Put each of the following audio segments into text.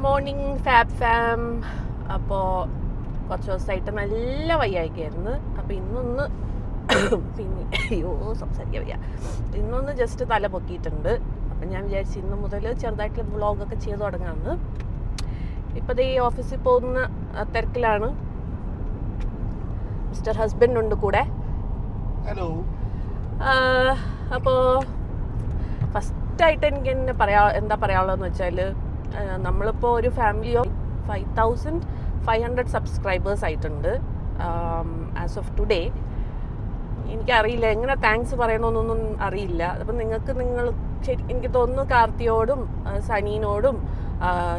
Morning fab farm. അപ്പോൾ കുറച്ച് ദിവസമായിട്ട് നല്ല വയ്യായിക്കായിരുന്നു. അപ്പോൾ ഇന്നൊന്ന് പിന്നെ സംസാരിക്കാൻ വയ്യ. ഇന്നൊന്ന് ജസ്റ്റ് തല പൊക്കിയിട്ടുണ്ട്. അപ്പം ഞാൻ വിചാരിച്ചു ഇന്ന് മുതൽ ചെറുതായിട്ട് വ്ളോഗൊക്കെ ചെയ്ത് തുടങ്ങാമെന്ന്. ഇപ്പോൾ ഈ ഓഫീസിൽ പോകുന്ന തിരക്കിലാണ്. മിസ്റ്റർ ഹസ്ബൻഡ് ഉണ്ട് കൂടെ. ഹലോ. അപ്പോൾ ഫസ്റ്റായിട്ട് എനിക്ക് എന്നെ എന്താ പറയാനുള്ളതെന്ന് വെച്ചാൽ, നമ്മളിപ്പോൾ ഒരു ഫാമിലി ഓഫ് 5500 സബ്സ്ക്രൈബേഴ്സ് ആയിട്ടുണ്ട് ആസ് ഓഫ് ടുഡേ. എനിക്കറിയില്ല എങ്ങനെ താങ്ക്സ് പറയണമെന്നൊന്നും അറിയില്ല. അപ്പം നിങ്ങൾ ശരി, എനിക്ക് തോന്നുന്നു കാർത്തിയോടും സനീനോടും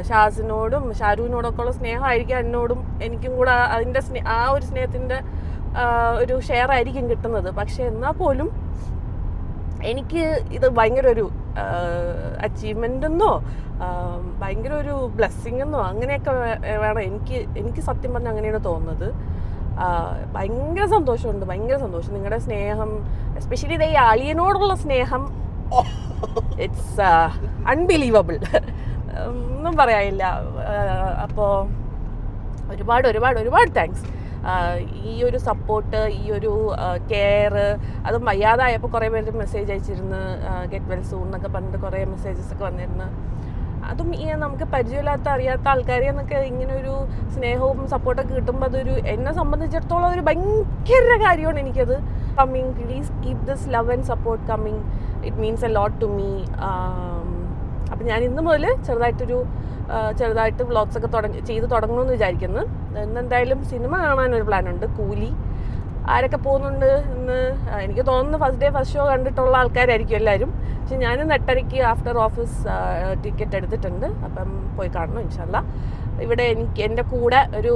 ഷാസിനോടും ഷാരൂനോടൊക്കെ ഉള്ള സ്നേഹമായിരിക്കും എന്നോടും എനിക്കും കൂടെ അതിൻ്റെ ആ ഒരു സ്നേഹത്തിൻ്റെ ഒരു ഷെയർ ആയിരിക്കും കിട്ടുന്നത്. പക്ഷെ എന്നാൽ പോലും എനിക്ക് ഇത് ഭയങ്കര ഒരു അച്ചീവ്മെൻ്റ് എന്നോ ഭയങ്കര ഒരു ബ്ലെസ്സിങ് എന്നോ അങ്ങനെയൊക്കെ വേണം എനിക്ക് സത്യം പറഞ്ഞാൽ അങ്ങനെയാണ് തോന്നുന്നത്. ഭയങ്കര സന്തോഷമുണ്ട്, ഭയങ്കര സന്തോഷം. നിങ്ങളുടെ സ്നേഹം, എസ്പെഷ്യലി ഈ ആളിയനോടുള്ള സ്നേഹം, ഇറ്റ്സ് അൺബിലീവബിൾ. ഒന്നും പറയാനില്ല. അപ്പോൾ ഒരുപാട് ഒരുപാട് ഒരുപാട് താങ്ക്സ്. ഈ ഒരു സപ്പോർട്ട്, ഈ ഒരു കെയർ, അതും വയ്യാതായപ്പോൾ കുറേ പേര് മെസ്സേജ് അയച്ചിരുന്നു, ഗെറ്റ് വെൽ സൂൺ എന്നൊക്കെ പറഞ്ഞിട്ട് കുറേ മെസ്സേജസ് ഒക്കെ വന്നിരുന്നു. അതും ഈ നമുക്ക് പരിചയമില്ലാത്ത അറിയാത്ത ആൾക്കാരെ എന്നൊക്കെ ഇങ്ങനെ ഒരു സ്നേഹവും സപ്പോർട്ടൊക്കെ കിട്ടുമ്പോൾ അതൊരു എന്നെ സംബന്ധിച്ചിടത്തോളം ഒരു ഭയങ്കര കാര്യമാണ് എനിക്കത്. Coming, please keep this love and support coming. It means a lot to me. അപ്പം ഞാൻ ഇന്ന് മുതൽ ചെറുതായിട്ട് വ്ളോഗ്സ് ഒക്കെ ചെയ്ത് തുടങ്ങണമെന്ന് വിചാരിക്കുന്നു. ഇന്നെന്തായാലും സിനിമ കാണാനൊരു പ്ലാനുണ്ട്, കൂലി. ആരൊക്കെ പോകുന്നുണ്ട് ഇന്ന്? എനിക്ക് തോന്നുന്നു ഫസ്റ്റ് ഷോ കണ്ടിട്ടുള്ള ആൾക്കാരായിരിക്കും എല്ലാവരും. പക്ഷെ ഞാനും 8:30 ആഫ്റ്റർ ഓഫീസ് ടിക്കറ്റ് എടുത്തിട്ടുണ്ട്. അപ്പം പോയി കാണണം ഇൻഷാല്ലാ. ഇവിടെ എൻ്റെ കൂടെ ഒരു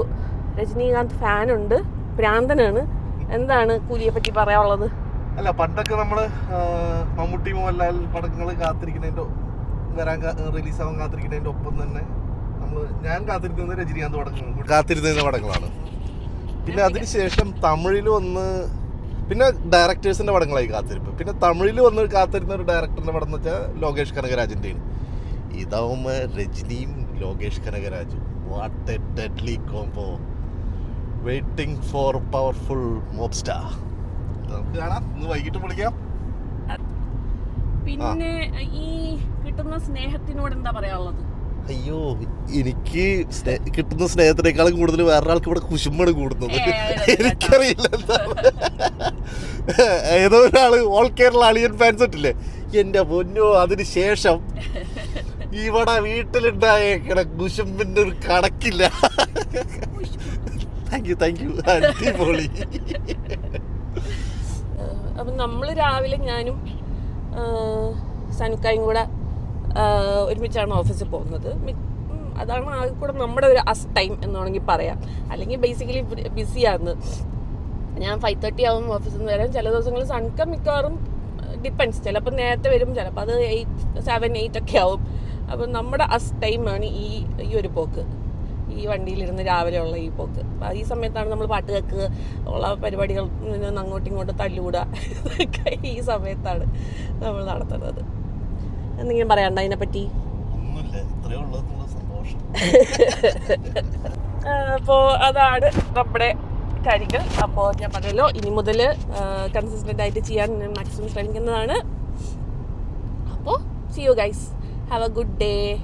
രജനീകാന്ത് ഫാനുണ്ട്, ഭ്രാന്തനാണ്. എന്താണ് കൂലിയെ പറ്റി പറയാനുള്ളത്? അല്ല, പണ്ടൊക്കെ നമ്മള് മമ്മൂട്ടി മോഹൻലാൽ പടങ്ങൾ റിലീസാവാൻ കാത്തിരിക്കുന്നതിന്റെ ഒപ്പം തന്നെ ഞാൻ കാത്തിരുന്ന രജനീകാന്ത് പടങ്ങൾ കാത്തിരുന്ന പടങ്ങളാണ്. പിന്നെ അതിനുശേഷം തമിഴിൽ വന്ന്, പിന്നെ ഡയറക്ടേഴ്സിന്റെ പടങ്ങളായി കാത്തിരിപ്പ്. പിന്നെ തമിഴിൽ വന്ന് കാത്തിരുന്ന ഒരു ഡയറക്ടറിന്റെ പടം എന്ന് വെച്ചാൽ ലോകേഷ് കനകരാജിൻ്റെയാണ്. ഇതാവുമ്പോൾ രജനിയും ലോകേഷ് കനകരാജും, what a deadly combo. Waiting for powerful mob star. നമുക്ക് കാണാം, ഇന്ന് വൈകിട്ട് വിളിക്കാം. പിന്നെ ഈ കിട്ടുന്ന സ്നേഹത്തിനോട് എന്താ പറയാനുള്ളത്? അയ്യോ, എനിക്ക് കിട്ടുന്ന സ്നേഹത്തിനേക്കാളും കൂടുതൽ വേറൊരാൾക്ക് ഇവിടെ കുശുമ്പാണ് കൂടുന്നത്. എനിക്കറിയില്ല എന്താ. ഏതോ ഒരാള് ഓൾ കേരള അളിയൻ ഫാൻസ് ഇട്ടില്ലേ, എന്റെ പൊന്നോ, അതിന് ശേഷം ഇവിടെ വീട്ടിലുണ്ടായേക്കണ കുശുമ്പിന്റെ ഒരു കണക്കില്ല. താങ്ക് യു അടിപൊളി. അപ്പം നമ്മൾ രാവിലെ ഞാനും സനുക്കായും കൂടെ ഒരുമിച്ചാണ് ഓഫീസിൽ പോകുന്നത്. അതാണ് ആകെ കൂടെ നമ്മുടെ ഒരു ടൈം എന്ന് വേണമെങ്കിൽ പറയാം. അല്ലെങ്കിൽ ബേസിക്കലി ബിസിയാണ്. ഞാൻ 5:30 ആവും ഓഫീസിൽ നിന്ന് വരാൻ. ചില ദിവസങ്ങളിൽ സൺക മിക്കവാറും ഡിപ്പെൻസ്, ചിലപ്പോൾ നേരത്തെ വരും, ചിലപ്പോൾ അത് 7, 8 ഒക്കെ ആവും. അപ്പം നമ്മുടെ ടൈമാണ് ഈ ഒരു പോക്ക്, ഈ വണ്ടിയിലിരുന്ന് രാവിലെ ഉള്ള ഈ പോക്ക്. അപ്പം ഈ സമയത്താണ് നമ്മൾ പാട്ട് കേൾക്കുക, ഉള്ള പരിപാടികൾ അങ്ങോട്ടും ഇങ്ങോട്ടും തല്ലുകൂടുക, ഇതൊക്കെ ഈ സമയത്താണ് നമ്മൾ നടത്തുന്നത്. എന്തെങ്കിലും പറയാനുണ്ടോ അതിനെപ്പറ്റി? അപ്പോൾ അതാണ് നമ്മുടെ കാര്യങ്ങൾ. അപ്പോൾ ഞാൻ പറഞ്ഞല്ലോ, ഇനി മുതൽ കൺസിസ്റ്റൻ്റ് ആയിട്ട് ചെയ്യാൻ ഞാൻ മാക്സിമം ശ്രമിക്കുന്നതാണ്. അപ്പോൾ see you guys, have a good day.